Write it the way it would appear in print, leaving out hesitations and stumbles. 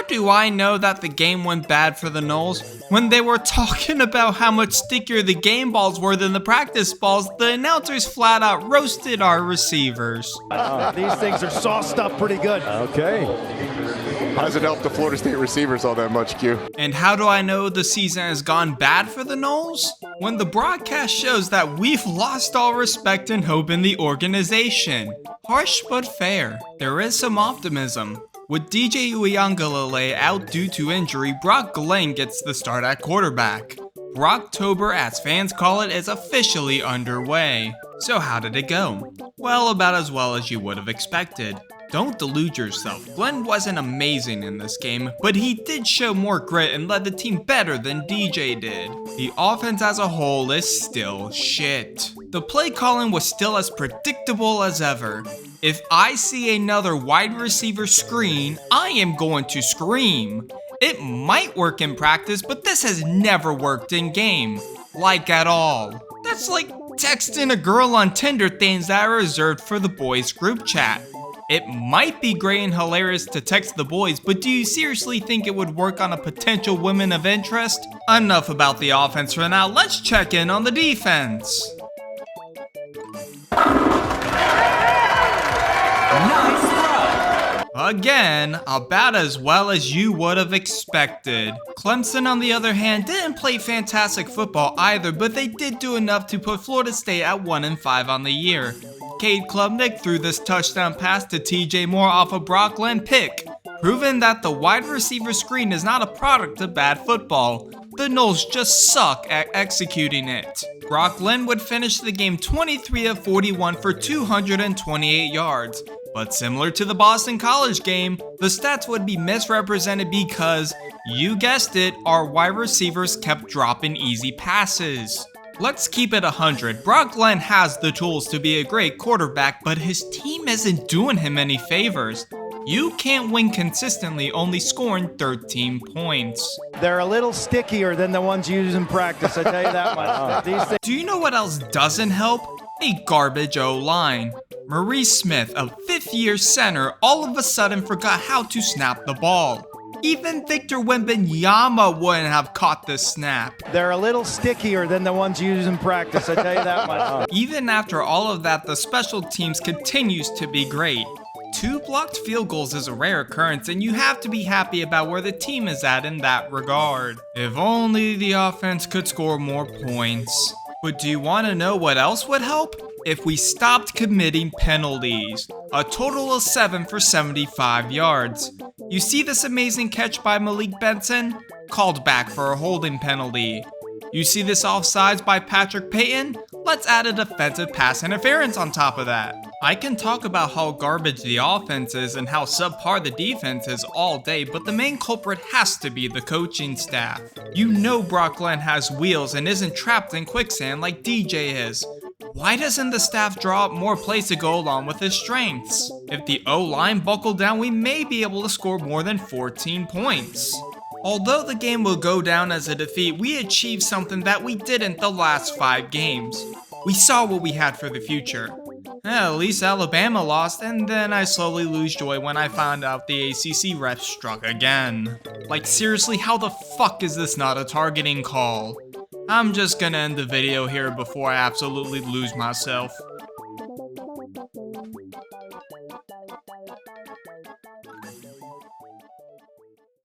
do I know that the game went bad for the Noles? When they were talking about how much stickier the game balls were than the practice balls, the announcers flat out roasted our receivers. These things are sauced up pretty good. Okay. How does it help the Florida State receivers all that much, Q? And how do I know the season has gone bad for the Noles? When the broadcast shows that we've lost all respect and hope in the organization. Harsh but fair. There is some optimism. With DJ Uiagalelei out due to injury, Brock Glenn gets the start at quarterback. BROCKTOBER, as fans call it, is officially underway. So how did it go? Well, about as well as you would have expected. Don't delude yourself, Glenn wasn't amazing in this game, but he did show more grit and led the team better than DJ did. The offense as a whole is still shit. The play calling was still as predictable as ever. If I see another wide receiver screen, I am going to scream. It might work in practice, but this has never worked in game. Like at all. That's like texting a girl on Tinder things that are reserved for the boys group chat. It might be great and hilarious to text the boys, but do you seriously think it would work on a potential woman of interest? Enough about the offense for now, let's check in on the defense. Nice throw. Again, about as well as you would have expected. Clemson, on the other hand, didn't play fantastic football either, but they did do enough to put Florida State at 1-5 on the year. Cade Klubnik threw this touchdown pass to TJ Moore off a Brock Glenn pick, proving that the wide receiver screen is not a product of bad football. The Noles just suck at executing it. Brock Glenn would finish the game 23 of 41 for 228 yards. But similar to the Boston College game, the stats would be misrepresented because, you guessed it, our wide receivers kept dropping easy passes. Let's keep it 100. Brock Glenn has the tools to be a great quarterback, but his team isn't doing him any favors. You can't win consistently only scoring 13 points. They're a little stickier than the ones used in practice, I tell you that much. These things. Do you know what else doesn't help? A garbage O-line. Maurice Smith, a fifth-year center, all of a sudden forgot how to snap the ball. Even Victor Wembanyama wouldn't have caught this snap. They're a little stickier than the ones used in practice, I tell you that much. Even after all of that, the special teams continues to be great. 2 blocked field goals is a rare occurrence, and you have to be happy about where the team is at in that regard. If only the offense could score more points. But do you want to know what else would help? If we stopped committing penalties. A total of 7 for 75 yards. You see this amazing catch by Malik Benson? Called back for a holding penalty. You see this offsides by Patrick Payton? Let's add a defensive pass interference on top of that. I can talk about how garbage the offense is and how subpar the defense is all day, but the main culprit has to be the coaching staff. You know Brock Glenn has wheels and isn't trapped in quicksand like DJ is. Why doesn't the staff draw up more plays to go along with his strengths? If the O-line buckled down, we may be able to score more than 14 points. Although the game will go down as a defeat, we achieved something that we didn't the last 5 games. We saw what we had for the future. At least Alabama lost, and then I slowly lose joy when I found out the ACC refs struck again. Like seriously, how the fuck is this not a targeting call? I'm just gonna end the video here before I absolutely lose myself.